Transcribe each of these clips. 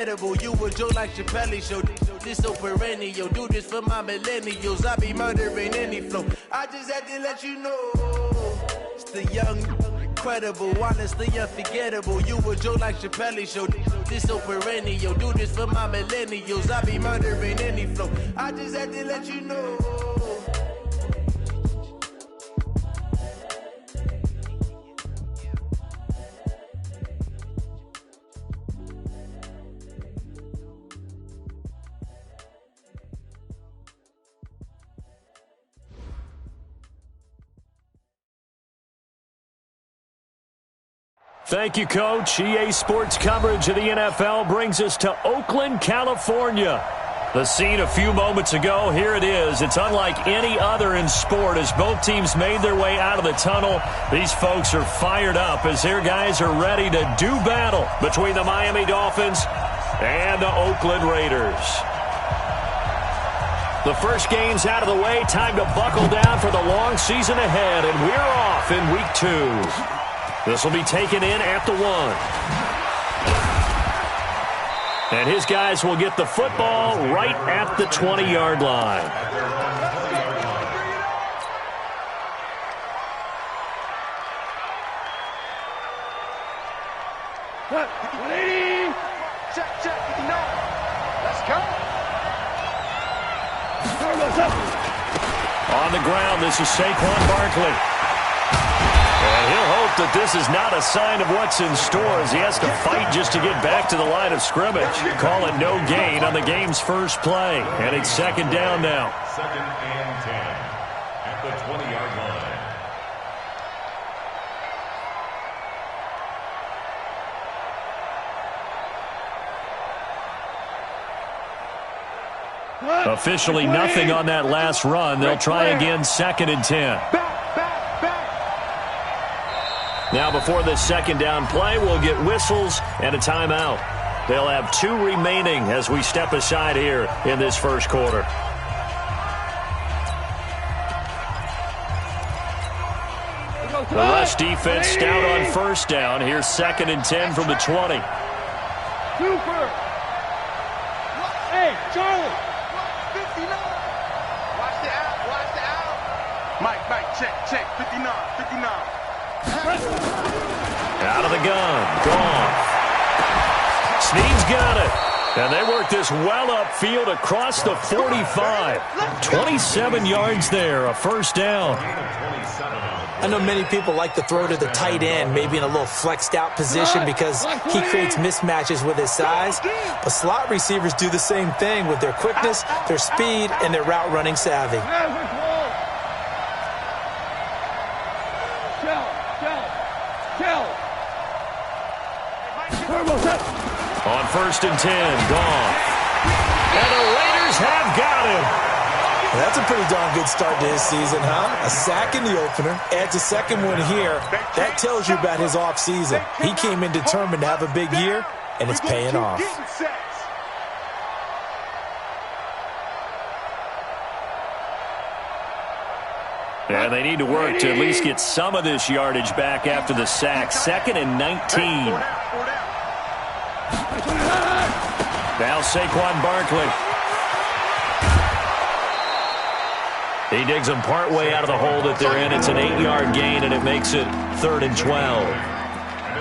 You a joke like Chappelle show. This so perennial. Do this for my millennials. I be murdering any flow. I just had to let you know. It's the young, incredible, honestly unforgettable. You a joke like Chappelle show. This so perennial. Do this for my millennials. I be murdering any flow. I just had to let you know. Thank you, Coach. EA Sports coverage of the NFL brings us to Oakland, California. The scene a few moments ago, here it is. It's unlike any other in sport as both teams made their way out of the tunnel. These folks are fired up as their guys are ready to do battle between the Miami Dolphins and the Oakland Raiders. The first game's out of the way. Time to buckle down for the long season ahead, and we're off in Week 2. This will be taken in at the 1. And his guys will get the football right at the 20-yard line. Check. Let's go. On the ground, this is Saquon Barkley. And he'll hope that this is not a sign of what's in store as he has to fight just to get back to the line of scrimmage. Call it no gain on the game's first play. And it's second down now. 2nd and 10 at the 20-yard line. Officially nothing on that last run. They'll try again 2nd and 10. Now before this second down play, we'll get whistles and a timeout. They'll have 2 remaining as we step aside here in this first quarter. The rush defense stout on first down. Here's 2nd and 10 from the 20. Super. Hey, Charlie. 59. Watch the out. Mike, check. 59. Out of the gun. Gone. Snead's got it. And they work this well upfield across the 45. 27 yards there, a first down. I know many people like to throw to the tight end, maybe in a little flexed out position because he creates mismatches with his size. But slot receivers do the same thing with their quickness, their speed, and their route running savvy. On 1st and 10, Goff. And the Raiders have got him. That's a pretty darn good start to his season, huh? A sack in the opener, adds a second one here. That tells you about his offseason. He came in determined to have a big year, and it's paying off. And they need to work to at least get some of this yardage back after the sack. 2nd and 19. Now Saquon Barkley. He digs them partway out of the hole that they're in. It's an 8-yard gain, and it makes it 3rd and 12.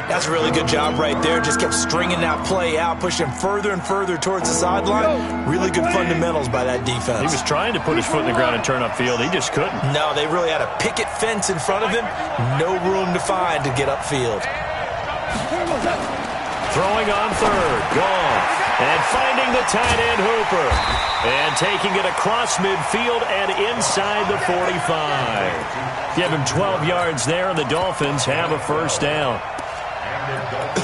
That's a really good job right there. Just kept stringing that play out, pushing further and further towards the sideline. Really good fundamentals by that defense. He was trying to put his foot in the ground and turn upfield. He just couldn't. No, they really had a picket fence in front of him. No room to find to get upfield. Throwing on 3rd. Gone. And finding the tight end Hooper. And taking it across midfield and inside the 45. Give him 12 yards there, and the Dolphins have a first down.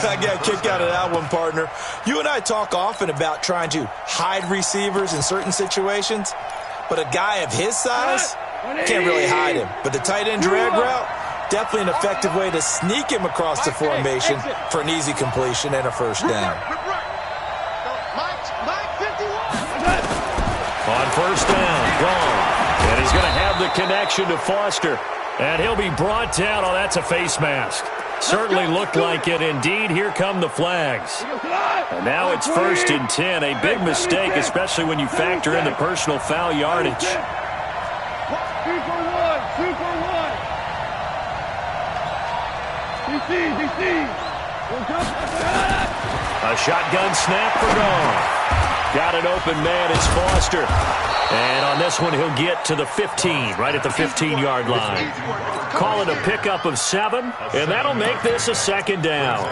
I got a kick out of that one, partner. You and I talk often about trying to hide receivers in certain situations, but a guy of his size can't really hide him. But the tight end drag route, definitely an effective way to sneak him across the formation for an easy completion and a first down. On first down, gone. And he's going to have the connection to Foster. And he'll be brought down. Oh, that's a face mask. Certainly looked like it. Indeed, here come the flags. And now it's 1st and 10. A big mistake, especially when you factor in the personal foul yardage. 2 for 1. 2 for 1. DC. A shotgun snap for Gone. Got an open man. It's Foster. And on this one, he'll get to the 15, right at the 15-yard line. Call it a pickup of 7, and that'll make this a 2nd down.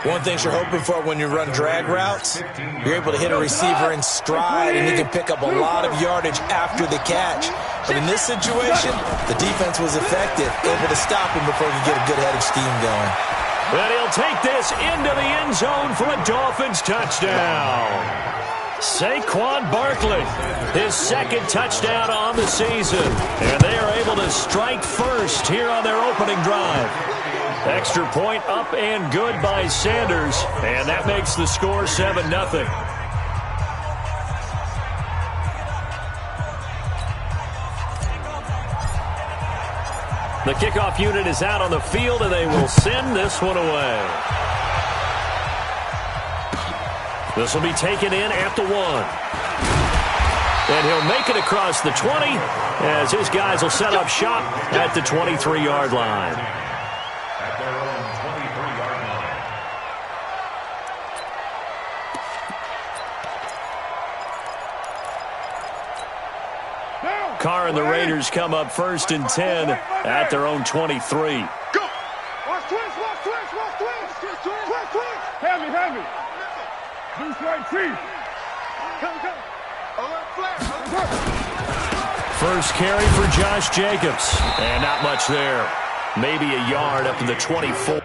One thing you're hoping for when you run drag routes, you're able to hit a receiver in stride, and he can pick up a lot of yardage after the catch. But in this situation, the defense was effective, able to stop him before he could get a good head of steam going. And he'll take this into the end zone for a Dolphins touchdown. Saquon Barkley, his 2nd touchdown on the season. And they are able to strike first here on their opening drive. Extra point up and good by Sanders. And that makes the score 7-0. The kickoff unit is out on the field, and they will send this one away. This will be taken in at the 1. And he'll make it across the 20 as his guys will set up shop at the 23-yard line. At their own 23-yard line. Carr and the Raiders come up 1st and 10 at their own 23. Go! Watch twist. Heavy. Loose right teeth. Come. First carry for Josh Jacobs. And not much there. Maybe a yard up to the 24.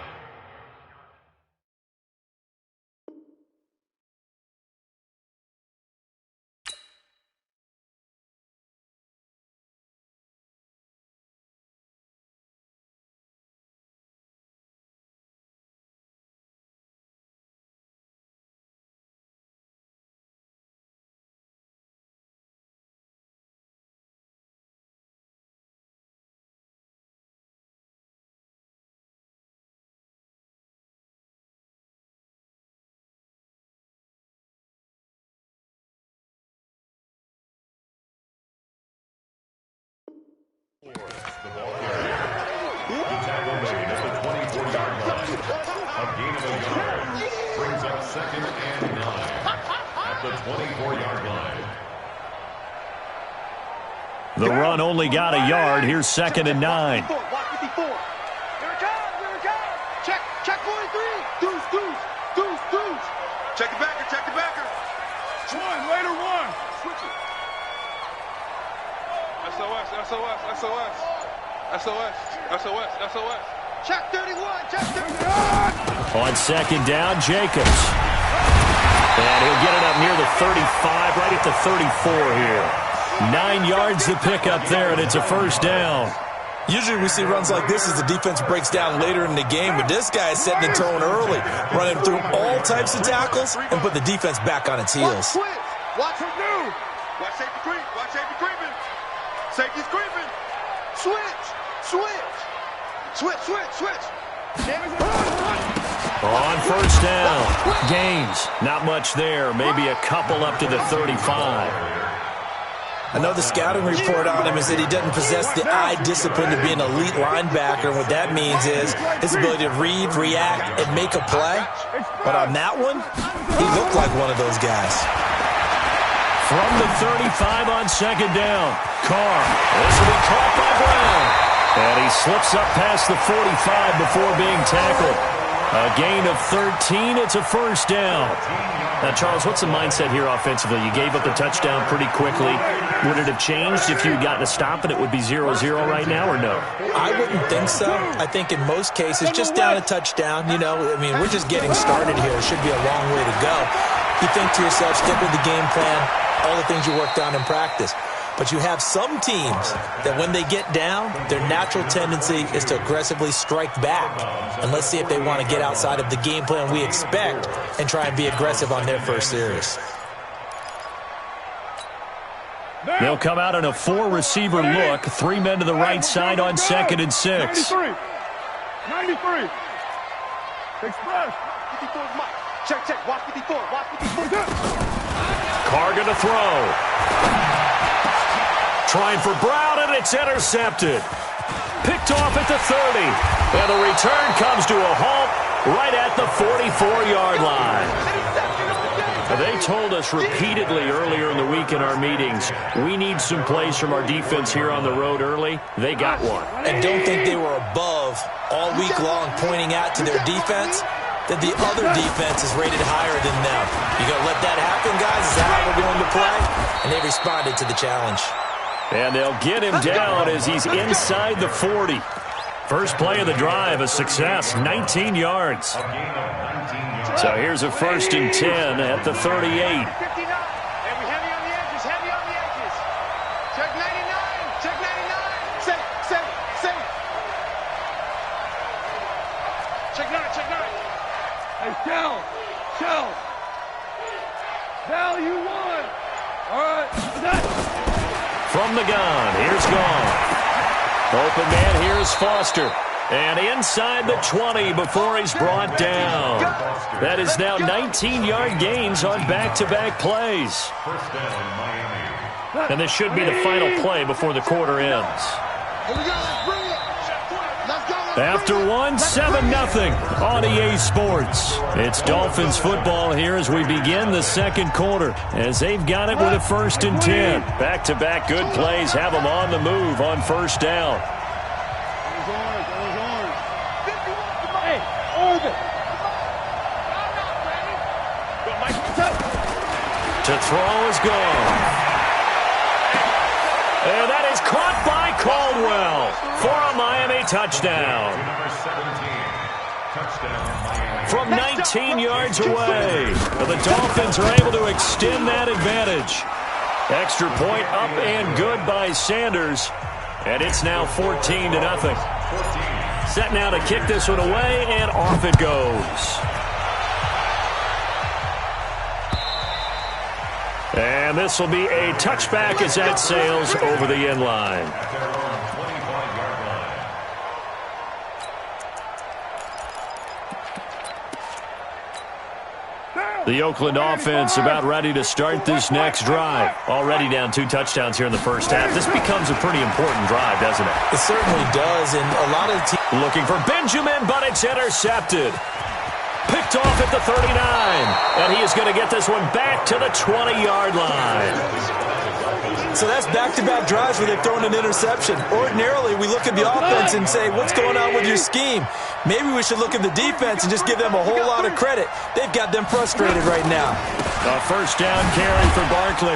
The ball carrier. The tackle made at the 24-yard line. A gain of a yard brings up 2nd and 9 at the 24-yard line. The run only got a yard. Here's 2nd and 9. Watch 54. Here it comes. Check 43. Deuce. Check the backer. Later one. Switch it. SOS. Check 31. On 2nd down, Jacobs. And he'll get it up near the 35, right at the 34 here. 9 yards to pick up there, and it's a 1st down. Usually we see runs like this as the defense breaks down later in the game, but this guy is setting the tone early, running through all types of tackles and put the defense back on its heels. Watch him do. Watch safety creep. Safety's creeping. Switch. On 1st down, Gaines. Not much there. Maybe a couple up to the 35. Another scouting report on him is that he doesn't possess the eye discipline to be an elite linebacker. And what that means is his ability to read, react, and make a play. But on that one, he looked like one of those guys. From the 35 on 2nd down, Carr. This will be caught by Brown. And he slips up past the 45 before being tackled. A gain of 13. It's a 1st down. Now, Charles, what's the mindset here offensively? You gave up the touchdown pretty quickly. Would it have changed if you had gotten a stop and it would be 0-0 right now, or no? I wouldn't think so. I think in most cases, just down a touchdown, we're just getting started here. It should be a long way to go. You think to yourself, stick with the game plan, all the things you worked on in practice. But you have some teams that when they get down, their natural tendency is to aggressively strike back. And let's see if they want to get outside of the game plan we expect and try and be aggressive on their first series. They'll come out in a 4-receiver look. 3 men to the right side on 2nd and 6. 93. Express. 54 is Mike. Check, check. Watch 54. Watch 54. Carr to throw. Trying for Brown, and it's intercepted. Picked off at the 30. And the return comes to a halt right at the 44-yard line. They told us repeatedly earlier in the week in our meetings, we need some plays from our defense here on the road early. They got one. And don't think they were above all week long pointing out to their defense that the other defense is rated higher than them. You going to let that happen, guys? Is that how we're going to play? And they responded to the challenge. And they'll get him down as he's inside the 40. First play of the drive, a success, 19 yards. So here's a 1st and 10 at the 38. 59. And we heavy on the edges, heavy on the edges. Check 99, check 99. Safe, safe, safe. Check 9, check 9. Hey, shell. Value 1. All right, that. From the gun, here's Gone. Open man, here's Foster. And inside the 20 before he's brought down. That is now 19-yard gains on back-to-back plays. And this should be the final play before the quarter ends. After one, 7-0 on EA Sports. It's Dolphins football here as we begin the second quarter, as they've got it with a 1st and 10. Back-to-back good plays have them on the move on first down. To throw is gone. And that is caught by Caldwell for a Miami touchdown. From 19 yards away, the Dolphins are able to extend that advantage. Extra point up and good by Sanders. And it's now 14-0. Set now to kick this one away, and off it goes. And this will be a touchback as that sails over the end line. The Oakland offense about ready to start this next drive. Already down 2 touchdowns here in the first half. This becomes a pretty important drive, doesn't it? It certainly does, and a lot of the teams looking for Benjamin, but it's intercepted. Picked off at the 39, and he is going to get this one back to the 20-yard line. So that's back-to-back drives where they've thrown an interception. Ordinarily, we look at the offense and say, what's going on with your scheme? Maybe we should look at the defense and just give them a whole lot of credit. They've got them frustrated right now. A first down carry for Barkley.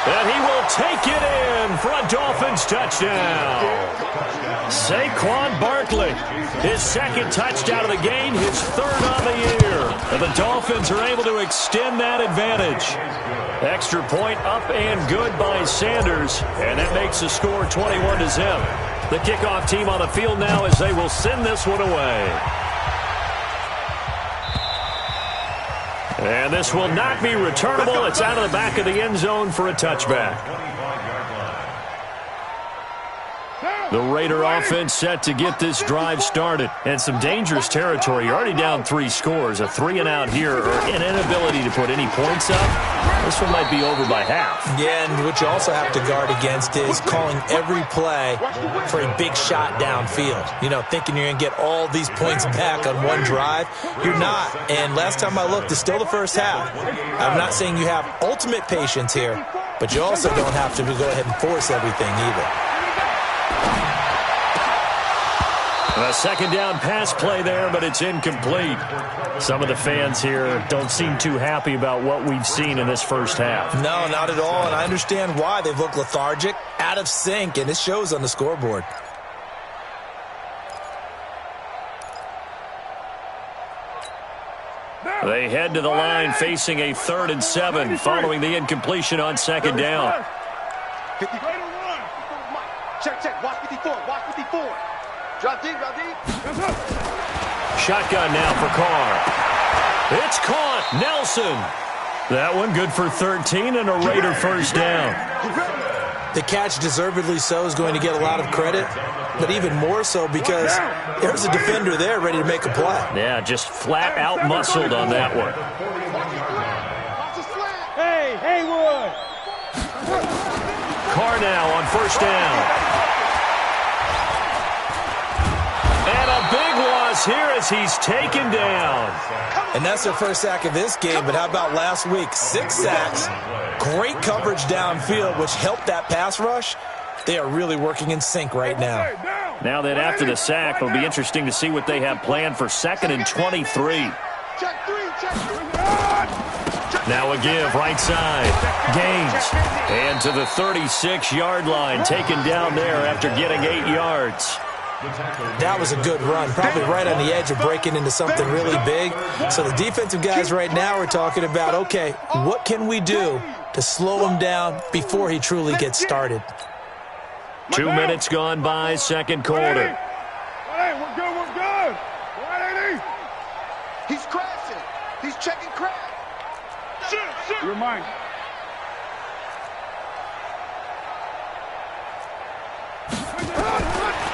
And he will take it in for a Dolphins touchdown. Saquon Barkley, his 2nd touchdown of the game, his 3rd on the year. And the Dolphins are able to extend that advantage. Extra point up and good by Sanders, and that makes the score 21-0. The kickoff team on the field now as they will send this one away. And this will not be returnable. It's out of the back of the end zone for a touchback. The Raider offense set to get this drive started. And some dangerous territory. You're already down 3 scores. A 3-and-out here or an inability to put any points up. This one might be over by half. Yeah, and what you also have to guard against is calling every play for a big shot downfield. You know, thinking you're going to get all these points back on one drive. You're not. And last time I looked, it's still the first half. I'm not saying you have ultimate patience here, but you also don't have to go ahead and force everything either. A 2nd down pass play there, but it's incomplete. Some of the fans here don't seem too happy about what we've seen in this first half. No, not at all, and I understand why. They've looked lethargic, out of sync, and it shows on the scoreboard. They head to the line facing a 3rd and 7 following the incompletion on 2nd down. 54. Check, check. Watch 54. Watch 54. Drop deep, drop deep. Shotgun now for Carr. It's caught. Nelson. That one good for 13 and a Raider first down. The catch, deservedly so, is going to get a lot of credit, but even more so because there's a defender there ready to make a play. Yeah, just flat out muscled on that one. Hey, Haywood! Carr now on first down. And a big loss here as he's taken down. And that's their first sack of this game, but how about last week? 6 sacks, great coverage downfield, which helped that pass rush. They are really working in sync right now. Now then, after the sack, it'll be interesting to see what they have planned for 2nd and 23. Now a give, right side. Gaines. And to the 36-yard line, taken down there after getting 8 yards. That was a good run, probably right on the edge of breaking into something really big. So the defensive guys right now are talking about, okay, what can we do to slow him down before he truly gets started? 2 minutes gone by, second quarter. Hey, we're good, we're good. He's crashing. He's checking crash. You're mine.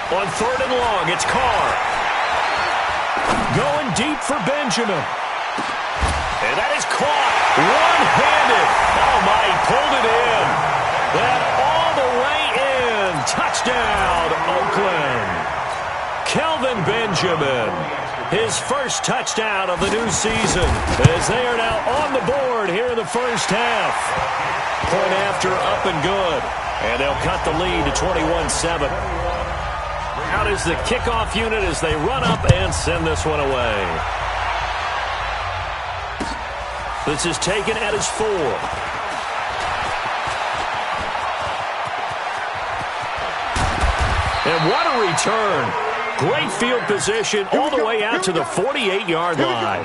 On 3rd and long, it's Carr. Going deep for Benjamin. And that is caught one-handed. Oh, my, he pulled it in. That all the way in. Touchdown, Oakland. Kelvin Benjamin. His first touchdown of the new season as they are now on the board here in the first half. Point after up and good. And they'll cut the lead to 21-7. Out is the kickoff unit as they run up and send this one away. This is taken at his 4. And what a return. Great field position all the way out to the 48-yard line.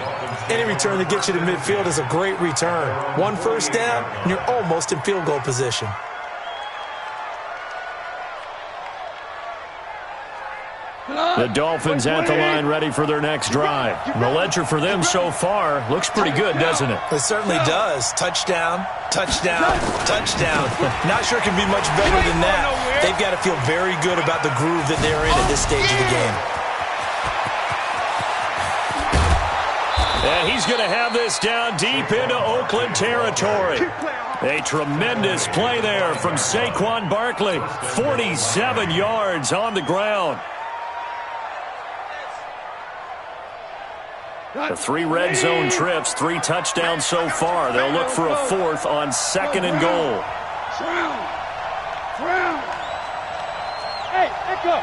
Any return that gets you to midfield is a great return. 1 first down, and you're almost in field goal position. The Dolphins at the line ready for their next drive. The ledger for them so far looks pretty good, doesn't it? It certainly does. Touchdown, touchdown, touchdown. Not sure it can be much better than that. They've got to feel very good about the groove that they're in at this stage of the game. And he's going to have this down deep into Oakland territory. A tremendous play there from Saquon Barkley. 47 yards on the ground. The 3 red zone trips, 3 touchdowns so far. They'll look for a 4th on 2nd and goal. Hey, Echo.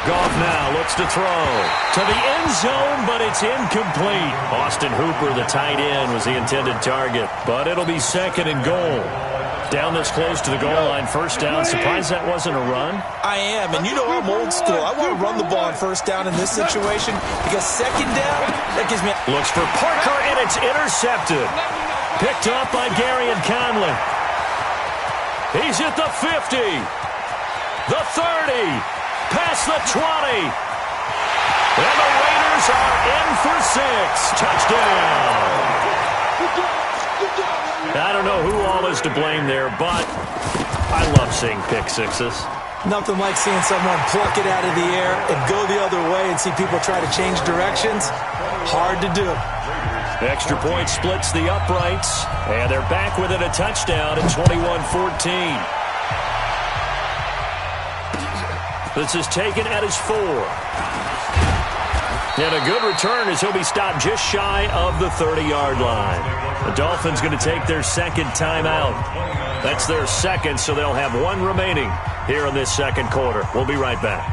Goff now looks to throw to the end zone, but it's incomplete. Austin Hooper, the tight end, was the intended target, but it'll be 2nd and goal. Down this close to the goal line, first down. Surprised that wasn't a run? I am, and you know I'm old school. I want to run the ball on first down in this situation because second down, that gives me... Looks for Parker, and it's intercepted. Picked up by Gary and Conley. He's at the 50, the 30, past the 20. And the Raiders are in for 6. Touchdown. I don't know who all is to blame there, but I love seeing pick sixes. Nothing like seeing someone pluck it out of the air and go the other way and see people try to change directions. Hard to do. Extra point splits the uprights, and they're back within a touchdown at 21-14. This is taken at his 4. And a good return as he'll be stopped just shy of the 30-yard line. The Dolphins going to take their second timeout. That's their second, so they'll have 1 remaining here in this second quarter. We'll be right back.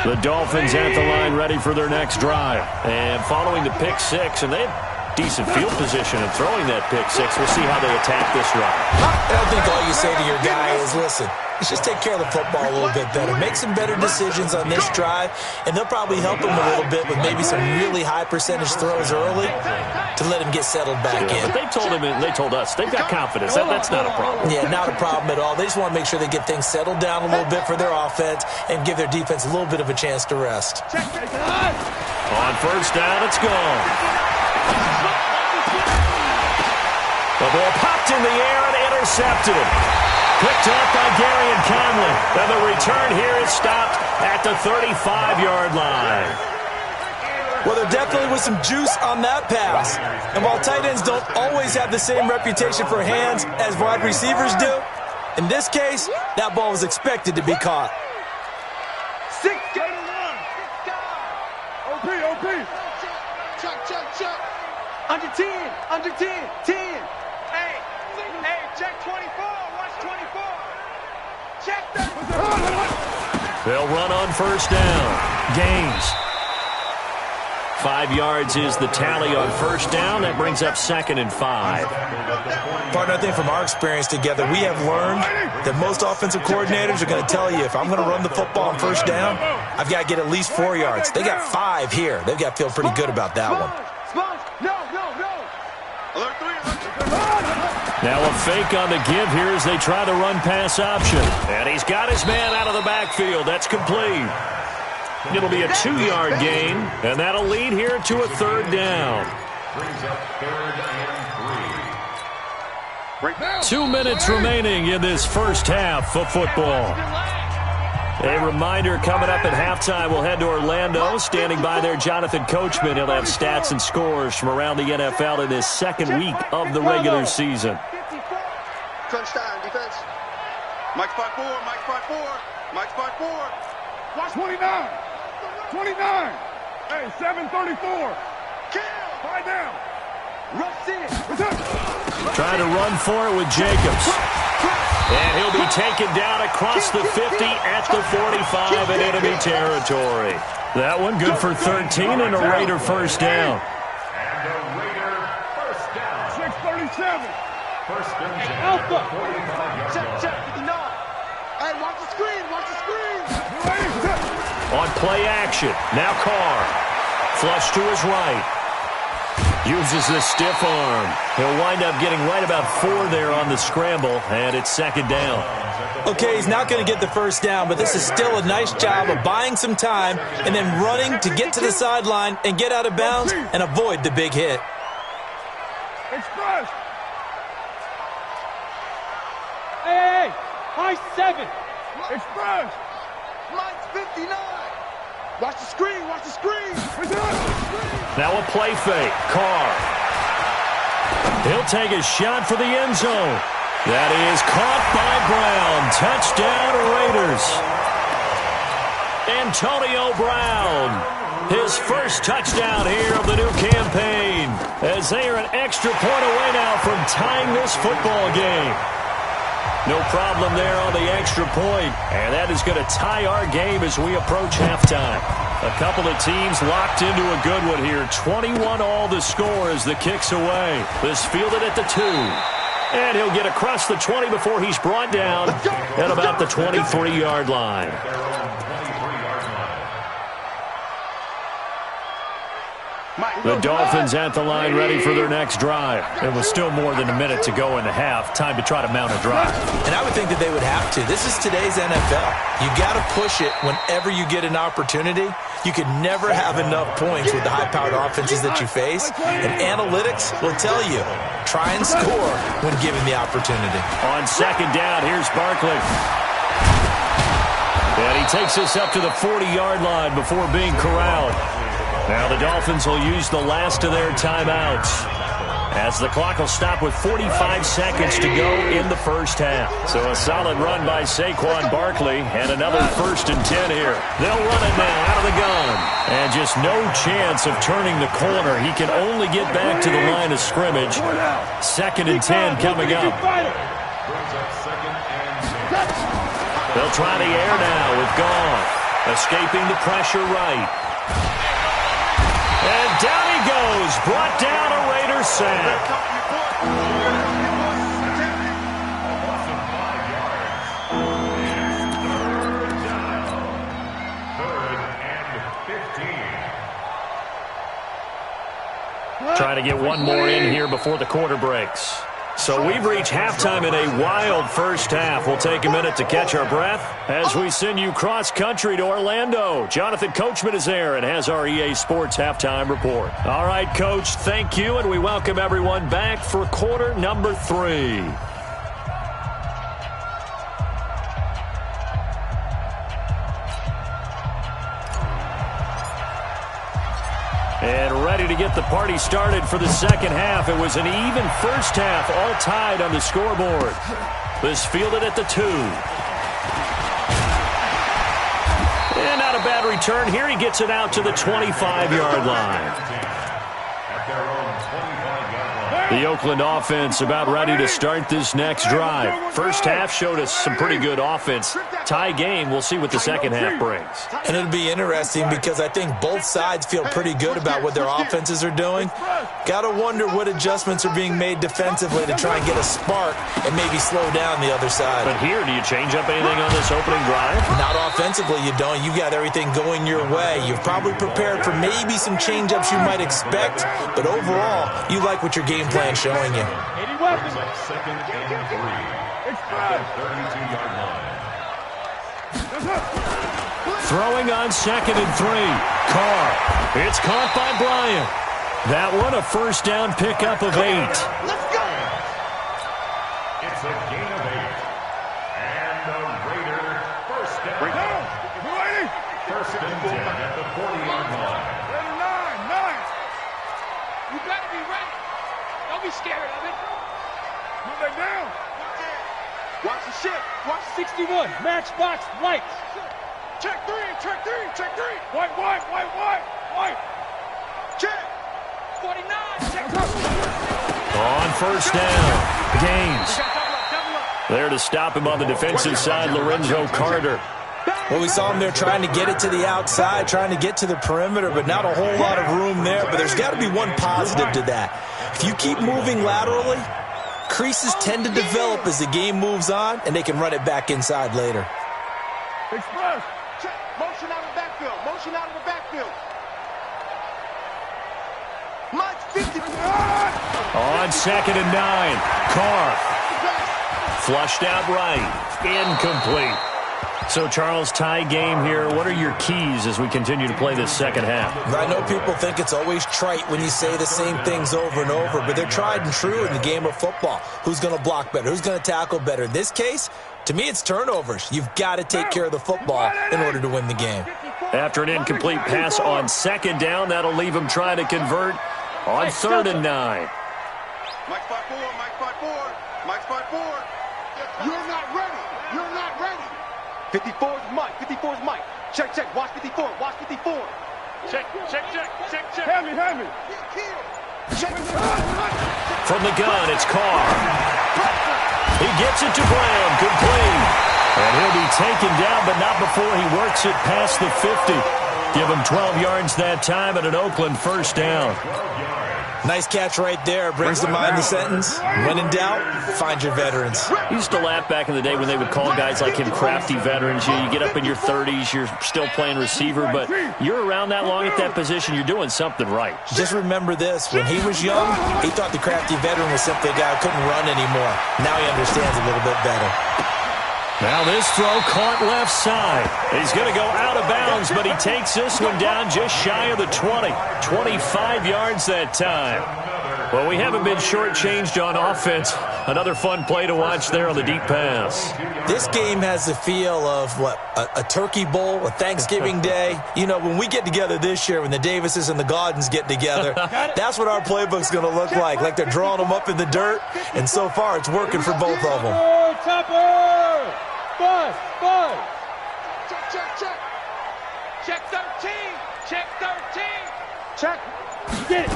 The Dolphins at the line ready for their next drive. And following the pick 6, and they have decent field position and throwing that pick 6. We'll see how they attack this drive. I don't think all you say to your guy is, listen, let's just take care of the football a little bit better. Make some better decisions on this drive, and they'll probably help him a little bit with maybe some really high percentage throws early to let him get settled back in. But they told him, and they told us, they've got confidence. That's not a problem. Yeah, not a problem at all. They just want to make sure they get things settled down a little bit for their offense and give their defense a little bit of a chance to rest. On first down, it's gone. The ball popped in the air and intercepted. Picked up by Gary and Conley. And the return here is stopped at the 35-yard line. Well, there definitely was some juice on that pass. And while tight ends don't always have the same reputation for hands as wide receivers do, in this case, that ball was expected to be caught. 6 game 1. OP. Chuck. Under 10. 10. Hey, check 24. Watch 24. Check 30. They'll run on first down. Gaines. 5 yards is the tally on first down. That brings up 2nd and 5. Partner, I think from our experience together, we have learned that most offensive coordinators are going to tell you, if I'm going to run the football on first down, I've got to get at least 4 yards. They got 5 here. They've got to feel pretty good about that one. No. Alert 3. Now a fake on the give here as they try the run-pass option. And he's got his man out of the backfield. That's complete. It'll be a 2-yard gain, and that'll lead here to a 3rd down. Brings up 3rd and 3. 2 minutes remaining in this first half of football. A reminder coming up at halftime, we'll head to Orlando. Standing by there, Jonathan Coachman. He'll have stats and scores from around the NFL in this 2nd week of the regular season. Crunch time, defense. Mike's 5-4. Watch 29. Hey, 734. Kill. 5 down. Rush in. Trying to run for it with Jacobs. And he'll be taken down across the 50 at the 45 in enemy territory. That one good for 13 and a Raider first down. And a Raider first down. 637. First and 10. Alpha. 45-yard Check. Hey, watch the screen. On play action. Now Carr. Flush to his right. Uses the stiff arm. He'll wind up getting right about 4 there on the scramble, and it's 2nd down. Okay, he's not going to get the first down, but this is still a nice job of buying some time and then running to get to the sideline and get out of bounds and avoid the big hit. Express. Hey, high 7. Express. Mike's 59. Watch the screen. Now a play fake. Carr. He'll take a shot for the end zone. That is caught by Brown. Touchdown Raiders. Antonio Brown. His first touchdown here of the new campaign, as they are an extra point away now from tying this football game. No problem there on the extra point, and that is going to tie our game as we approach halftime. A couple of teams locked into a good one here. 21 all the score as the kick's away. This fielded at the 2. And he'll get across the 20 before he's brought down at about the 23-yard line. The Dolphins at the line ready for their next drive. It was still more than a minute to go in the half. Time to try to mount a drive. And I would think that they would have to. This is today's NFL. You got to push it whenever you get an opportunity. You can never have enough points with the high-powered offenses that you face. And analytics will tell you, try and score when given the opportunity. On 2nd down, here's Barkley. And he takes us up to the 40-yard line before being corralled. Now the Dolphins will use the last of their timeouts, as the clock will stop with 45 seconds to go in the first half. So a solid run by Saquon Barkley, and another 1st and 10 here. They'll run it now out of the gun. And just no chance of turning the corner. He can only get back to the line of scrimmage. 2nd and 10 coming up. They'll try the air now with Goff, escaping the pressure right. And down he goes, brought down a Raider sack. Trying to get one more in here before the quarter breaks. So we've reached halftime in a wild first half. We'll take a minute to catch our breath as we send you cross-country to Orlando. Jonathan Coachman is there and has our EA Sports halftime report. All right, Coach, thank you, and we welcome everyone back for quarter number 3. And ready to get the party started for the second half. It was an even first half, all tied on the scoreboard. This fielded at the 2. And not a bad return here. He gets it out to the 25-yard line. The Oakland offense about ready to start this next drive. First half showed us some pretty good offense. Tie game, we'll see what the second half brings. And it'll be interesting because I think both sides feel pretty good about what their offenses are doing. Got to wonder what adjustments are being made defensively to try and get a spark and maybe slow down the other side. But here, do you change up anything on this opening drive? Not offensively, you don't. You got everything going your way. You've probably prepared for maybe some change-ups you might expect, but overall, you like what your game plan is showing you. 80 weapons. Second and 3 at the 32-yard line. Throwing on second and 3. Carr. It's caught by Bryant. That one a first down pickup of 8. Let's go. It's a gain of 8. And the Raider first down. First and 10 at the 40-yard line. You better be ready. Don't be scared of it. Move that down. Watch the ship. Watch 61, matchbox lights. check 3, check 3, check 3. White. Check. 49. Check. On first down. Gaines. Double up. There to stop him on the defensive side, Lorenzo Carter. Well, we saw him there trying to get it to the outside, trying to get to the perimeter, but not a whole lot of room there. But there's got to be one positive to that. If you keep moving laterally, creases tend to develop as the game moves on, and they can run it back inside later. Express. Check. Motion out of the backfield. Mike 50. On second and 9. Carr. Flushed out right. Incomplete. So, Charles, tie game here. What are your keys as we continue to play this second half? I know people think it's always trite when you say the same things over and over, but they're tried and true in the game of football. Who's going to block better? Who's going to tackle better? In this case, to me, it's turnovers. You've got to take care of the football in order to win the game. After an incomplete pass on second down, that'll leave him trying to convert on third and 9. Mike spot 4. You're not ready. 54 is Mike. Check. Watch 54. Check. Heavy. Check. From the gun, it's Carr. He gets it to Brown. Complete. And he'll be taken down, but not before he works it past the 50. Give him 12 yards that time and an Oakland first down. Nice catch right there. Brings to mind the sentence, when in doubt, find your veterans. I used to laugh back in the day when they would call guys like him crafty veterans. You get up in your 30s, you're still playing receiver, but you're around that long at that position, you're doing something right. Just remember this. When he was young, he thought the crafty veteran was simply a guy who couldn't run anymore. Now he understands a little bit better. Now this throw caught left side. He's going to go out of bounds, but he takes this one down just shy of the 20. 25 yards that time. Well, we haven't been shortchanged on offense. Another fun play to watch there on the deep pass. This game has the feel of, a turkey bowl, a Thanksgiving day. You know, when we get together this year, when the Davises and the Gaudens get together, that's what our playbook's going to look like they're drawing them up in the dirt, and so far it's working for both of them. Topper! Buzz! Check 13. Check! Get it!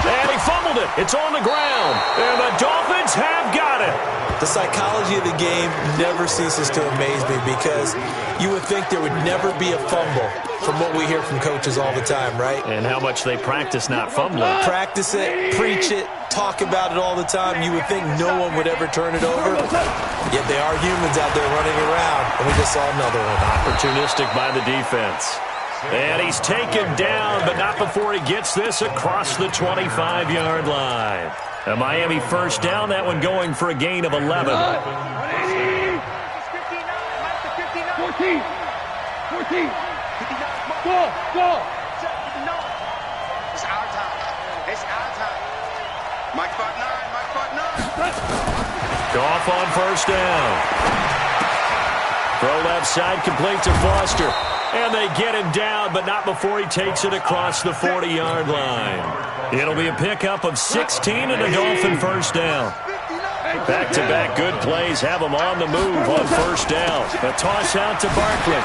And he fumbled it. It's on the ground. And the Dolphins have got it. The psychology of the game never ceases to amaze me because you would think there would never be a fumble from what we hear from coaches all the time, right? And how much they practice not fumbling. Practice it, preach it, talk about it all the time. You would think no one would ever turn it over. Yet they are humans out there running around, and we just saw another one. Opportunistic by the defense. And he's taken down, but not before he gets this across the 25-yard line. A Miami first down, that one going for a gain of 11. 14. 14. Go. It's our time. It's our time. Mike 5-9. Mike 5-9. Goff on first down. Throw left side, complete to Foster. And they get him down, but not before he takes it across the 40-yard line. It'll be a pickup of 16 and a Dolphin first down. Back-to-back good plays have him on the move on first down. A toss out to Barkley.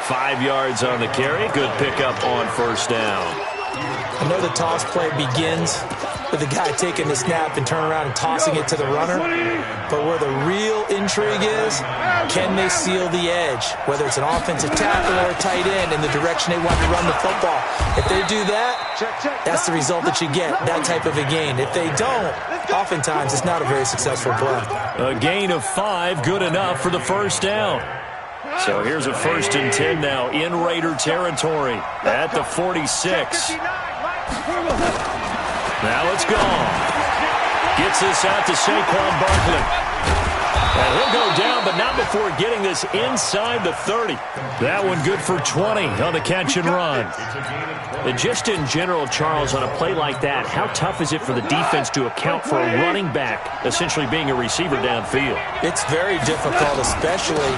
5 yards on the carry. Good pickup on first down. I know the toss play begins with the guy taking the snap and turning around and tossing it to the runner. But where the real intrigue is, can they seal the edge? Whether it's an offensive tackle or a tight end in the direction they want to run the football. If they do that, that's the result that you get, that type of a gain. If they don't, oftentimes it's not a very successful play. A gain of 5, good enough for the first down. So here's a 1st and 10 now in Raider territory at the 46. Now it's gone. Gets this out to Saquon Barkley. And he'll go down, but not before getting this inside the 30. That one good for 20 on the catch and run. And just in general, Charles, on a play like that, how tough is it for the defense to account for a running back essentially being a receiver downfield? It's very difficult, especially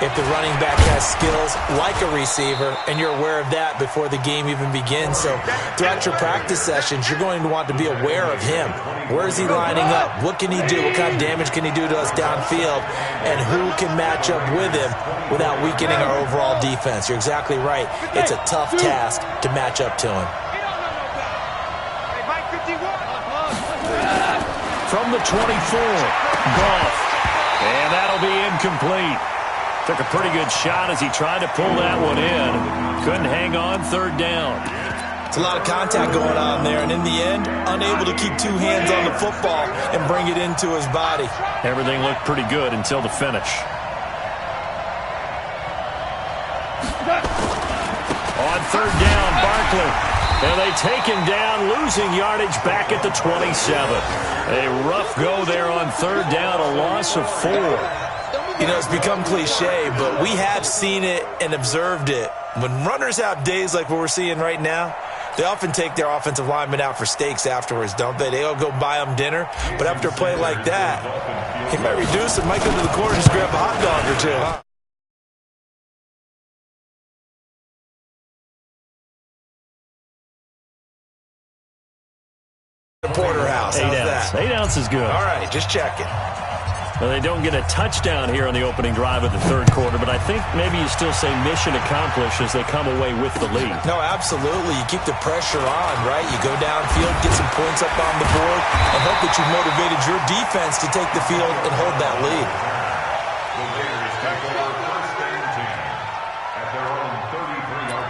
if the running back has skills like a receiver, and you're aware of that before the game even begins. So throughout your practice sessions, you're going to want to be aware of him. Where is he lining up? What can he do? What kind of damage can he do to us downfield? And who can match up with him without weakening our overall defense? You're exactly right. It's a tough task to match up to him. From the 24, Goff. And that'll be incomplete. Took a pretty good shot as he tried to pull that one in. Couldn't hang on, 3rd down. It's a lot of contact going on there, and in the end, unable to keep 2 hands on the football and bring it into his body. Everything looked pretty good until the finish. On 3rd down, Barkley. And they take him down, losing yardage back at the 27. A rough go there on 3rd down, a loss of 4. You know, it's become cliche, but we have seen it and observed it. When runners have days like what we're seeing right now, they often take their offensive linemen out for steaks afterwards, don't they? They all go buy them dinner. But after a play like that, he might reduce it, might go to the corner and just grab a hot dog or two, huh? Porterhouse, how's that? 8 ounce is good. All right, just checking. Well, they don't get a touchdown here on the opening drive of the 3rd quarter, but I think maybe you still say mission accomplished as they come away with the lead. No, absolutely. You keep the pressure on, right? You go downfield, get some points up on the board, and hope that you've motivated your defense to take the field and hold that lead. The Raiders take over 1st and 10 at their own 33-yard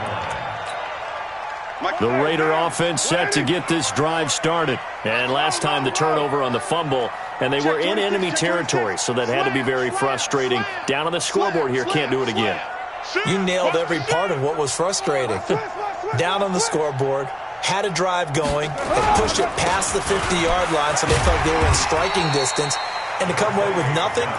line. The Raider offense set to get this drive started. And last time the turnover on the fumble, and they were in enemy territory, so that had to be very frustrating. Down on the scoreboard here, can't do it again. You nailed every part of what was frustrating. Down on the scoreboard, had a drive going, and pushed it past the 50-yard line, so they felt they were in striking distance, and to come away with nothing,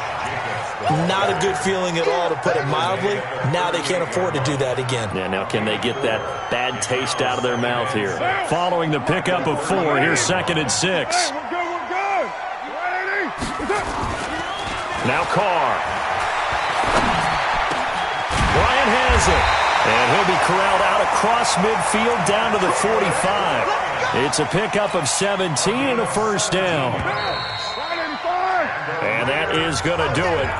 not a good feeling at all, to put it mildly. Now they can't afford to do that again. Yeah, now can they get that bad taste out of their mouth here? Following the pickup of 4, here's 2nd and 6. Now Carr. Bryant has it. And he'll be corralled out across midfield down to the 45. It's a pickup of 17 and a 1st down. And that is going to do it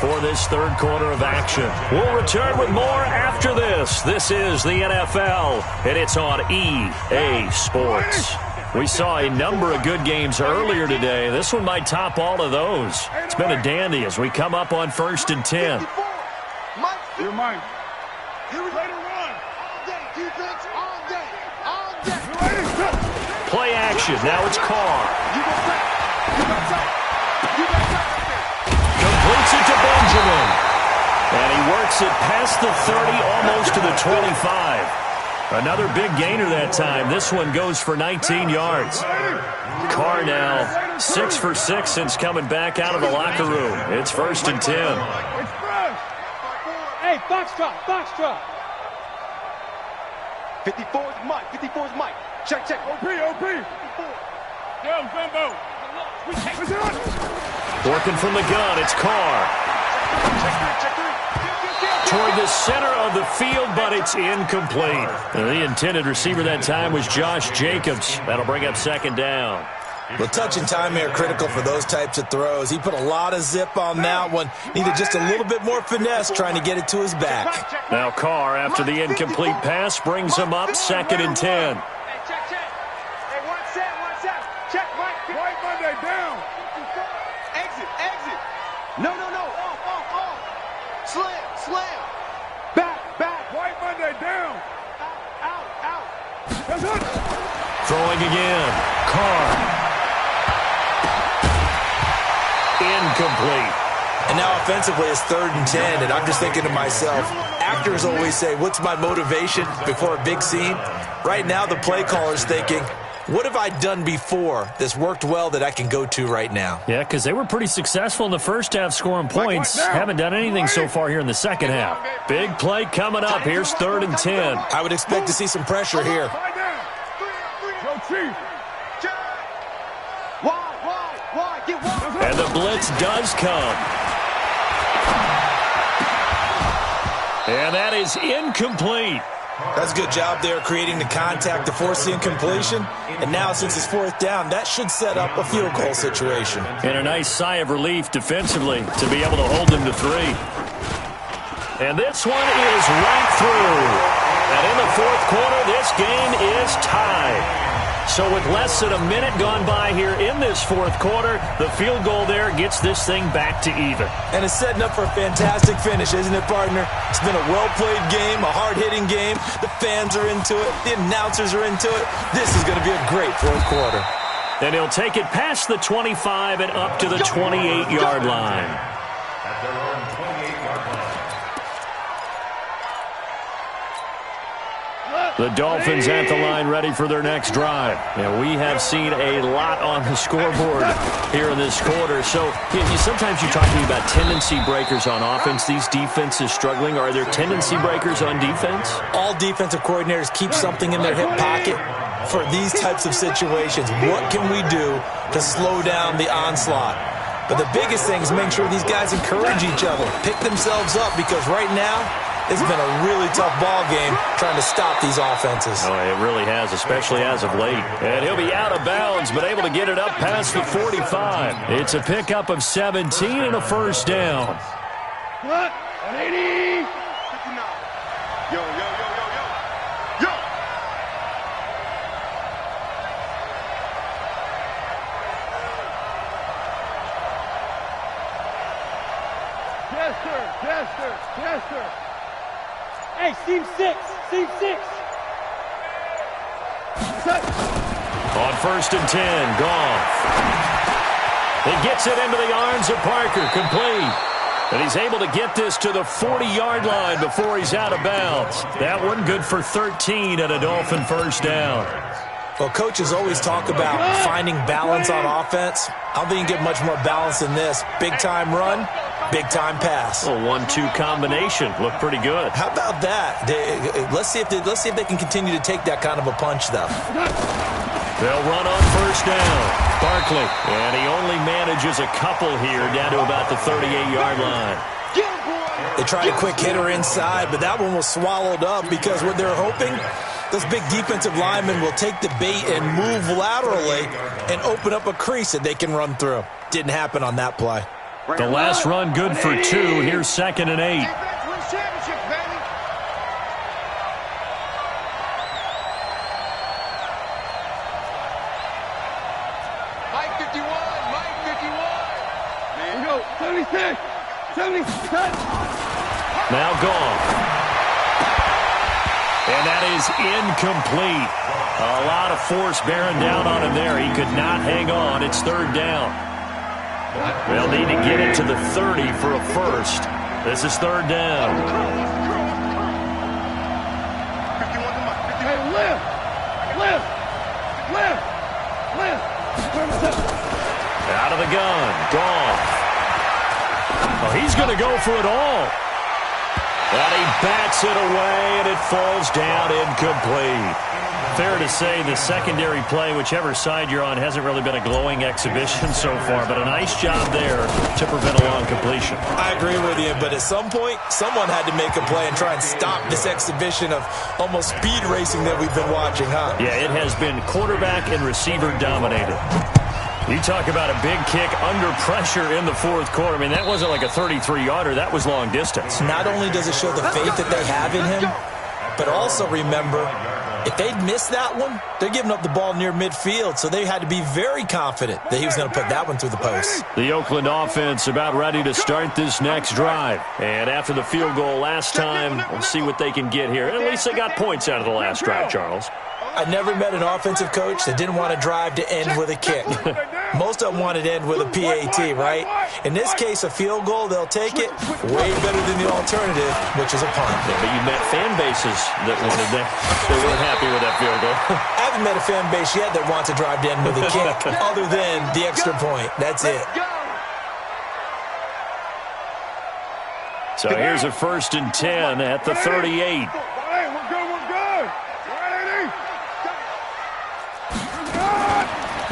for this 3rd quarter of action. We'll return with more after this. This is the NFL, and it's on EA Sports. We saw a number of good games earlier today. This one might top all of those. It's been a dandy as we come up on 1st and 10. You're mine. Play action. Now it's Carr. Completes it to Benjamin. And he works it past the 30, almost to the 25. Another big gainer that time. This one goes for 19 yards. Carr now 6 for 6 since coming back out of the locker room. It's 1st and 10. Hey, Foxtrot, Foxtrot. 54 is Mike. 54 is Mike. Check, check. OP. Down, Gumbo. Working from the gun, it's Carr. Check three. Toward the center of the field, but it's incomplete. The intended receiver that time was Josh Jacobs. That'll bring up 2nd down. Well, touch and time are critical for those types of throws. He put a lot of zip on that one. Needed just a little bit more finesse trying to get it to his back. Now Carr, after the incomplete pass, brings him up 2nd and 10. Hey, check. Hey, one set. Check, Mike. White Monday down. Exit. No. Off. Slam. Back. White Monday down. Out. That's it. Throwing again. Carr. Incomplete. And now offensively it's 3rd and 10, and I'm just thinking to myself, actors always say, what's my motivation before a big scene? Right now the play caller's thinking, what have I done before that's worked well that I can go to right now? Yeah, because they were pretty successful in the first half scoring points. Haven't done anything so far here in the second half. Big play coming up. Here's 3rd and 10. I would expect to see some pressure here. Yo, Chief. Wide. Get wide. And the blitz does come. And that is incomplete. That's a good job there creating the contact to force the incompletion. And now since it's 4th down, that should set up a field goal situation. And a nice sigh of relief defensively to be able to hold them to 3. And this one is right through. And in the 4th quarter, this game is tied. So with less than a minute gone by here in this 4th quarter, the field goal there gets this thing back to even. And it's setting up for a fantastic finish, isn't it, partner? It's been a well-played game, a hard-hitting game. The fans are into it. The announcers are into it. This is going to be a great 4th quarter. And he'll take it past the 25 and up to the 28-yard line. At their own 28-yard line. The Dolphins at the line ready for their next drive. And we have seen a lot on the scoreboard here in this quarter. So sometimes you talk to me about tendency breakers on offense. These defenses struggling. Are there tendency breakers on defense? All defensive coordinators keep something in their hip pocket for these types of situations. What can we do to slow down the onslaught? But the biggest thing is make sure these guys encourage each other, pick themselves up, because right now, it's been a really tough ball game trying to stop these offenses. Oh, it really has, especially as of late. And he'll be out of bounds, but able to get it up past the 45. It's a pickup of 17 and a 1st down. 180. Yo. Chester. Hey, seam 6. On 1st and 10, Goff. He gets it into the arms of Parker, complete. And he's able to get this to the 40-yard line before he's out of bounds. That one good for 13 and a Dolphin 1st down. Well, coaches always talk about finding balance on offense. I don't think you can get much more balance than this. Big-time run, big-time pass. A 1-2 combination. Looked pretty good. How about that? Let's see if they can continue to take that kind of a punch, though. They'll run on 1st down. Barkley. And he only manages a couple here down to about the 38-yard line. They tried a quick hitter inside, but that one was swallowed up because what they're hoping, those big defensive linemen will take the bait and move laterally and open up a crease that they can run through. Didn't happen on that play. The last run good for 2. Here's 2nd and 8. Defense wins championships, baby. Mike 51. Here we go. 76. Now gone. And that is incomplete. A lot of force bearing down on him there. He could not hang on. It's 3rd down. They'll need to get it to the 30 for a 1st. This is third down. 51 to Mike. Hey, lift. Out of the gun. Gone. Oh, he's going to go for it all. And he bats it away, and it falls down incomplete. Fair to say the secondary play, whichever side you're on, hasn't really been a glowing exhibition so far, but a nice job there to prevent a long completion. I agree with you, but at some point, someone had to make a play and try and stop this exhibition of almost speed racing that we've been watching, huh? Yeah, it has been quarterback and receiver dominated. You talk about a big kick under pressure in the fourth quarter. I mean, that wasn't like a 33-yarder. That was long distance. Not only does it show the faith that they have in him, but also remember, if they'd missed that one, they're giving up the ball near midfield, so they had to be very confident that he was going to put that one through the post. The Oakland offense about ready to start this next drive. And after the field goal last time, we'll see what they can get here. At least they got points out of the last drive, Charles. I never met an offensive coach that didn't want to drive to end with a kick. Most of them wanted to end with a PAT, right? In this case, a field goal, they'll take it way better than the alternative, which is a punt. Yeah, but you met fan bases that wanted that. They weren't happy with that field goal. I haven't met a fan base yet that wants to drive to end with a kick, other than the extra point. That's it. So here's a 1st and 10 at the 38. Hey, we're good.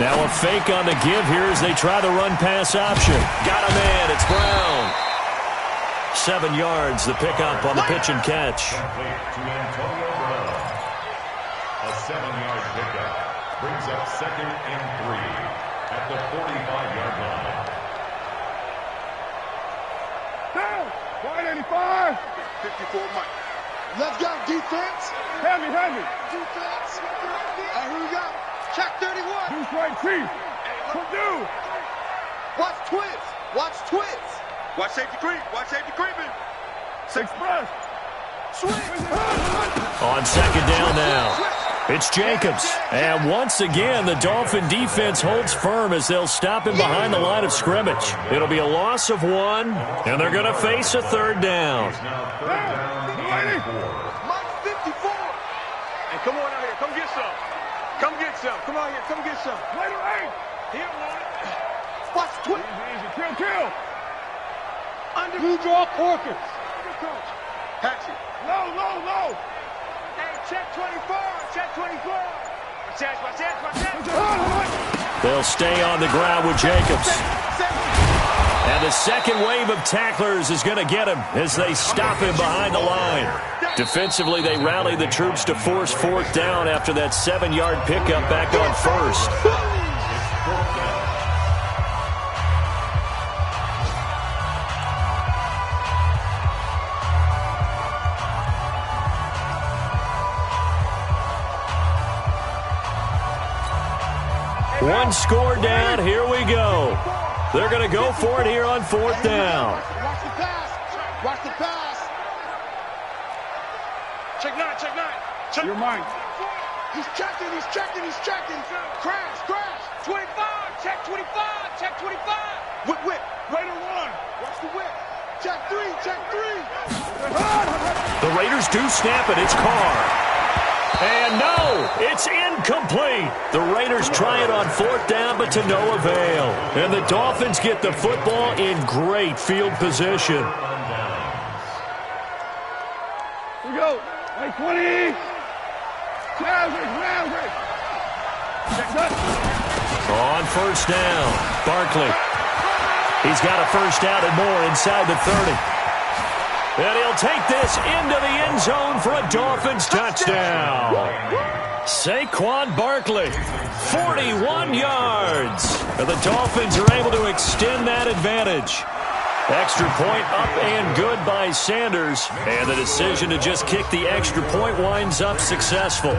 Now a fake on the give here as they try the run-pass option. Got a man. It's Brown. 7 yards, the pickup on the pitch and catch. To Antonio Brown. A 7-yard pickup brings up 2nd and 3 at the 45-yard line. Down. 185. 54 Mike. Let's go, defense. Heavy. Defense. Hey, who we got? Check 31. Who's right, Chief? Purdue. Watch twins. Watch safety creeping. Express. Switch. On 2nd down now. It's Jacobs. And once again, the Dolphin defense holds firm as they'll stop him behind the line of scrimmage. It'll be a loss of 1, and they're going to face a 3rd down. Mike 54. Hey, come on out here. Come get some. Come on here. Come get some. Later, hey. He don't want it. Watch twins. Easy. Kill. Under. You draw corkers. Patch it. Low. Hey, check 24. Watch. They'll stay on the ground with Jacobs. And the second wave of tacklers is going to get him as they stop him behind the line. Defensively, they rally the troops to force 4th down after that 7-yard pickup back on 1st. One score down. Here we go. They're going to go for it here on 4th down. Watch the pass. Check 9. You're mine. He's checking. Crash. 25. Check 25. Whip. Later, 1. Watch the whip. Check 3. The Raiders do snap it. It's Carr. And no, it's incomplete. The Raiders try it on 4th down, but to no avail. And the Dolphins get the football in great field position. We go. Hey, 20. Maverick. On 1st down, Barkley. He's got a 1st down and more inside the 30. And he'll take this into the end zone for a Dolphins touchdown. Saquon Barkley, 41 yards. And the Dolphins are able to extend that advantage. Extra point up and good by Sanders. And the decision to just kick the extra point winds up successful.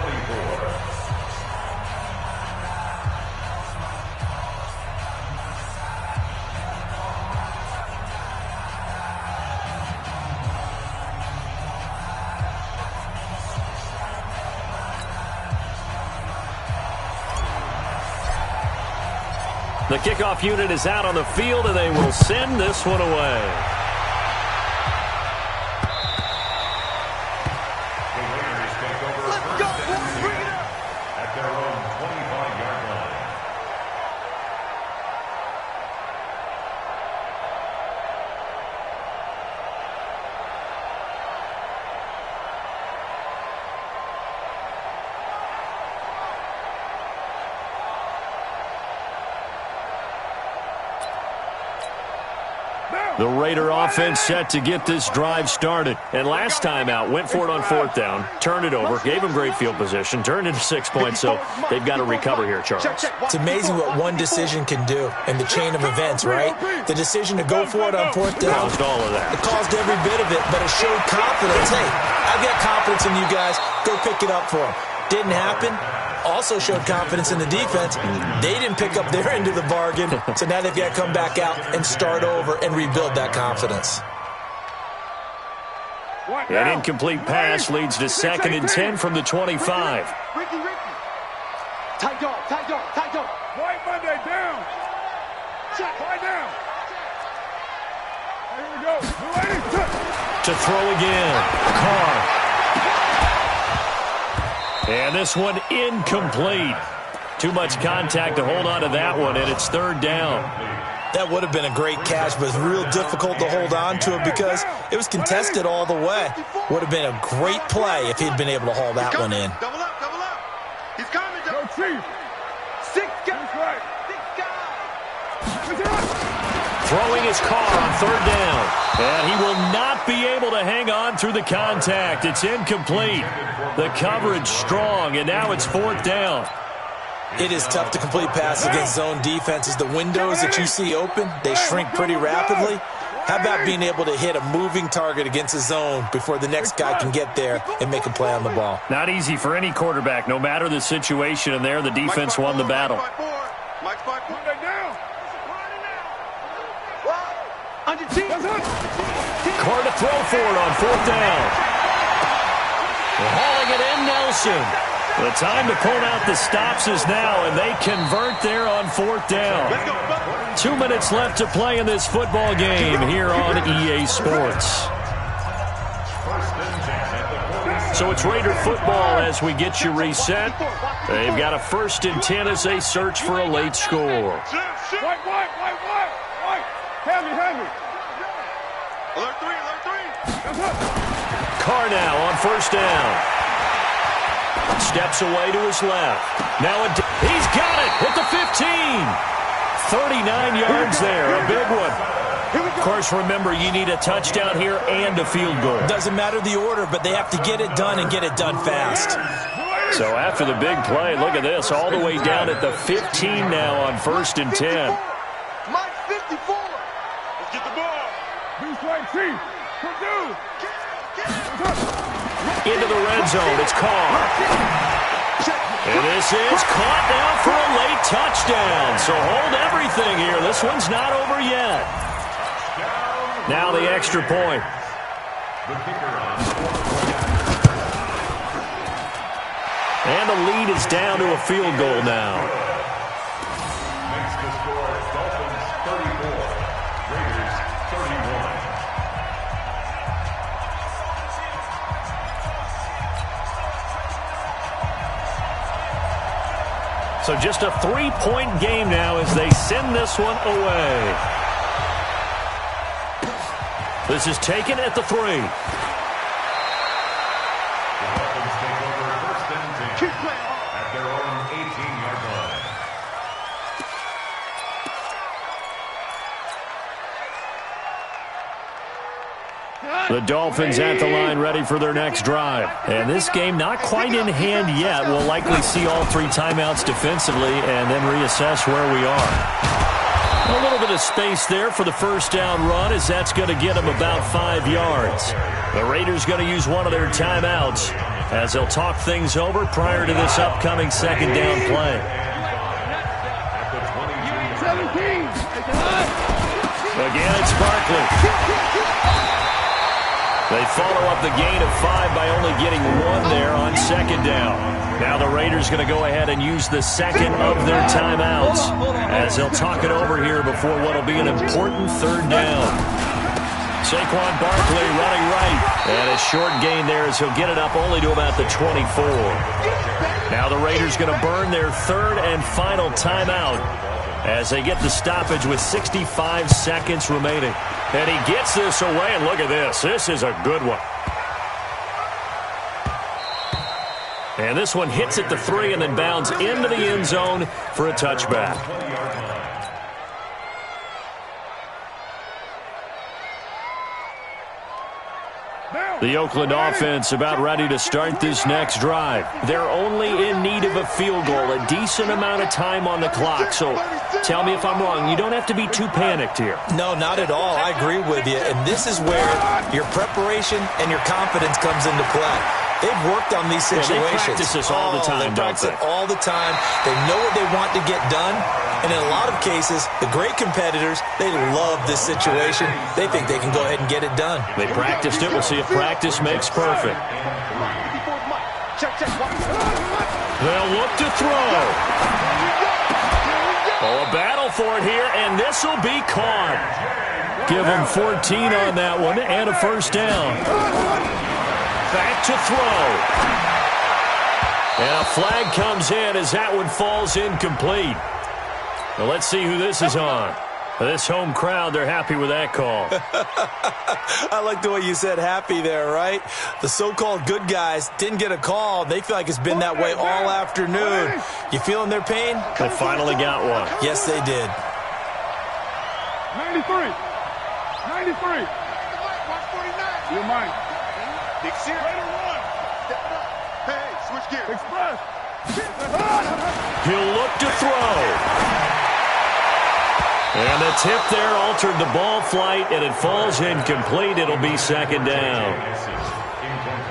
The kickoff unit is out on the field, and they will send this one away. The Raider offense set to get this drive started. And last time out, went for it on 4th down, turned it over, gave them great field position, turned into 6 points, so they've got to recover here, Charles. It's amazing what one decision can do in the chain of events, right? The decision to go for it on 4th down. Caused all of that. It caused every bit of it, but it showed confidence. Hey, I've got confidence in you guys. Go pick it up for them. Didn't happen. Also showed confidence in the defense. They didn't pick up their end of the bargain, so now they've got to come back out and start over and rebuild that confidence. An incomplete pass leads to 2nd and 10 from the 25. Ricky. Tight dog. White Monday down. Check. Right down. Here we go. To throw again. Carr. And this one incomplete. Too much contact to hold on to that one, and it's 3rd down. That would have been a great catch, but it's real difficult to hold on to it because it was contested all the way. Would have been a great play if he'd been able to haul that one in. Double up. He's coming. Go, Chief. 6 guys. That's right. 6 guys. Throwing his Carr on 3rd down. And he will not be able to hang on through the contact. It's incomplete. The coverage strong, and now it's 4th down. It is tough to complete passes against zone defenses. The windows that you see open, they shrink pretty rapidly. How about being able to hit a moving target against a zone before the next guy can get there and make a play on the ball? Not easy for any quarterback, no matter the situation, and there the defense won the battle. Mike's by 4. Down. Under team. Carr to throw for it on 4th down. Hauling it in, Nelson. The time to pull out the stops is now, and they convert there on 4th down. 2 minutes left to play in this football game here on EA Sports. So it's Raider football as we get you reset. They've got a 1st and 10 as they search for a late score. White. Heavy. Alert 3. Carr now on 1st down. Steps away to his left. Now he's got it at the 15. 39 yards there, a big one. Of course, remember, you need a touchdown here and a field goal. Doesn't matter the order, but they have to get it done and get it done fast. So after the big play, look at this, all the way down at the 15 now on 1st and 10. Mike 54. Let's get the ball. Beast White Chief. Purdue. Into the red zone, it's Carr. And this is caught down for a late touchdown. So hold everything here. This one's not over yet. Now the extra point. And the lead is down to a field goal now. Makes the score Dolphins 34, Raiders 31. So just a 3-point game now as they send this one away. This is taken at the 3. The Dolphins take over 1st and 10 at their own 18-yard line. The Dolphins at the line ready for their next drive. And this game not quite in hand yet. We'll likely see all 3 timeouts defensively and then reassess where we are. A little bit of space there for the 1st down run as that's going to get them about 5 yards. The Raiders going to use one of their timeouts as they'll talk things over prior to this upcoming 2nd down play. 17. Again, it's Barkley. They follow up the gain of 5 by only getting 1 there on 2nd down. Now the Raiders going to go ahead and use the 2nd of their timeouts as they'll talk it over here before what will be an important 3rd down. Saquon Barkley running right. And a short gain there as he'll get it up only to about the 24. Now the Raiders going to burn their 3rd and final timeout as they get the stoppage with 65 seconds remaining. And he gets this away, and look at this. This is a good one. And this one hits at the 3 and then bounds into the end zone for a touchback. The Oakland offense about ready to start this next drive. They're only in need of a field goal, a decent amount of time on the clock. So tell me if I'm wrong. You don't have to be too panicked here. No, not at all. I agree with you. And this is where your preparation and your confidence comes into play. They've worked on these situations. They practice this all the time, they practice it all the time. They know what they want to get done. And in a lot of cases, the great competitors, they love this situation. They think they can go ahead and get it done. They practiced it. We'll see if practice makes perfect. They'll look to throw. Oh, a battle for it here, and this will be caught. Give them 14 on that one and a first down. Back to throw. And a flag comes in as that one falls incomplete. Well, let's see who this is on. This home crowd, they're happy with that call. I like the way you said happy there, right? The so-called good guys didn't get a call. They feel like it's been that way all afternoon. You feeling their pain? They finally got one. Yes, they did. 93. 93. You're mine. Dixie. Hey, switch gears. Express. He'll look to throw. And the tip there altered the ball flight, and it falls incomplete. It'll be second down.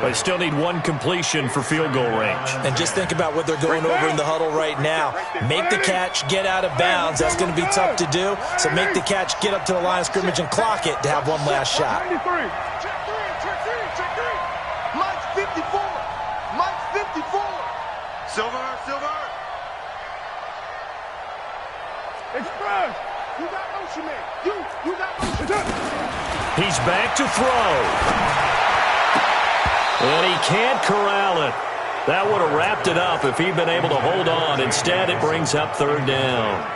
They still need one completion for field goal range. And just think about what they're going over in the huddle right now. Make the catch, get out of bounds. That's going to be tough to do. So make the catch, get up to the line of scrimmage, and clock it to have one last shot. 93. Check three. Mike's 54. Mike's 54. Silver. Express. You got motion, man. You got motion. He's back to throw. And he can't corral it. That would have wrapped it up if he'd been able to hold on. Instead, it brings up third down.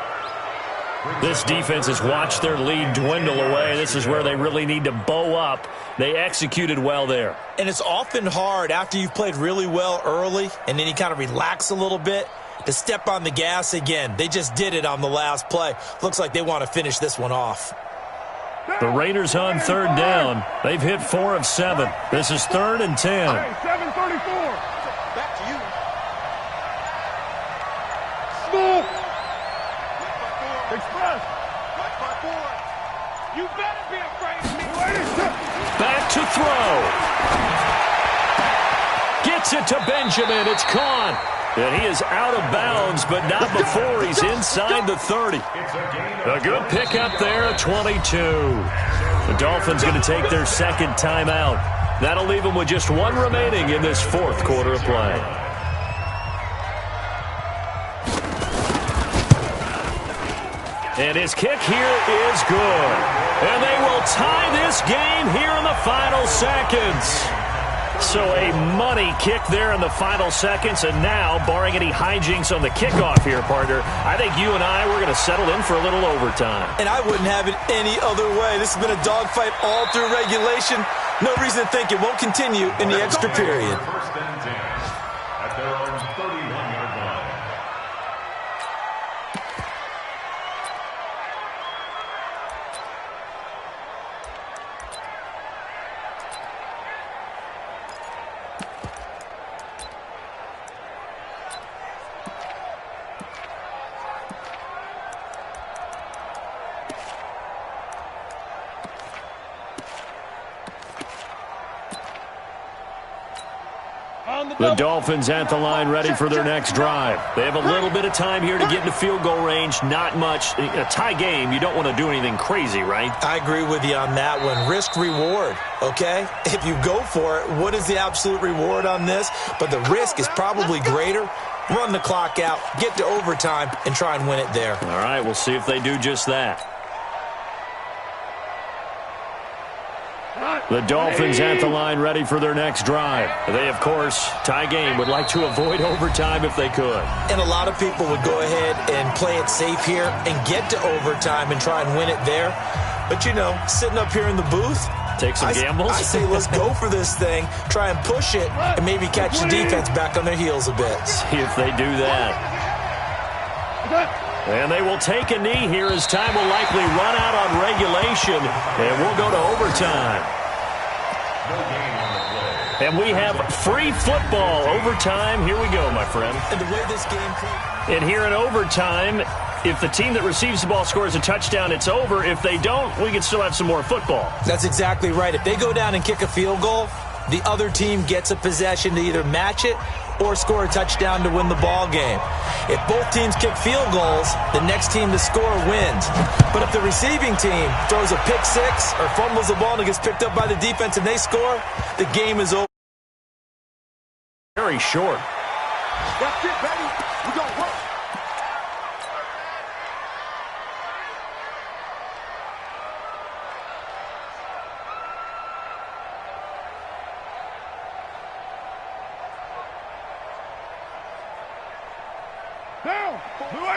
This defense has watched their lead dwindle away. This is where they really need to bow up. They executed well there. And it's often hard after you've played really well early and then you kind of relax a little bit to step on the gas again. They just did it on the last play. Looks like they want to finish this one off. The Raiders on third down. They've hit 4 of 7. This is 3rd and 10. 734. Back to you. Small. Express. Mike by 4. You better be afraid of me. Back to throw. Gets it to Benjamin. It's caught. And he is out of bounds, but not before he's inside the 30. A good pickup there at 22. The Dolphins going to take their second timeout. That'll leave them with just one remaining in this fourth quarter of play. And his kick here is good. And they will tie this game here in the final seconds. So a money kick there in the final seconds, and now, barring any hijinks on the kickoff here, partner, I think you and I, we're going to settle in for a little overtime. And I wouldn't have it any other way. This has been a dogfight all through regulation. No reason to think it won't continue in the extra period. First and 10 at their own 31-yard line. The Dolphins at the line ready for their next drive. They have a little bit of time here to get into field goal range. Not much. A tie game, you don't want to do anything crazy, right? I agree with you on that one. Risk-reward, okay? If you go for it, what is the absolute reward on this? But the risk is probably greater. Run the clock out, get to overtime, and try and win it there. All right, we'll see if they do just that. The Dolphins at the line ready for their next drive. They, of course, tie game, would like to avoid overtime if they could. And a lot of people would go ahead and play it safe here and get to overtime and try and win it there. But, you know, sitting up here in the booth, take some gambles. I say let's go for this thing, try and push it, and maybe catch the defense back on their heels a bit. See if they do that. And they will take a knee here as time will likely run out on regulation, and we'll go to overtime. No gain on the And we have free football. Overtime. Here we go, my friend. And the way this game played. And here in overtime, if the team that receives the ball scores a touchdown, it's over. If they don't, we can still have some more football. That's exactly right. If they go down and kick a field goal, the other team gets a possession to either match it or score a touchdown to win the ball game. If both teams kick field goals, the next team to score wins. But if the receiving team throws a pick six or fumbles the ball and it gets picked up by the defense and they score, the game is over. Very short. That's it, baby. We gonna work. Down. Blue 80.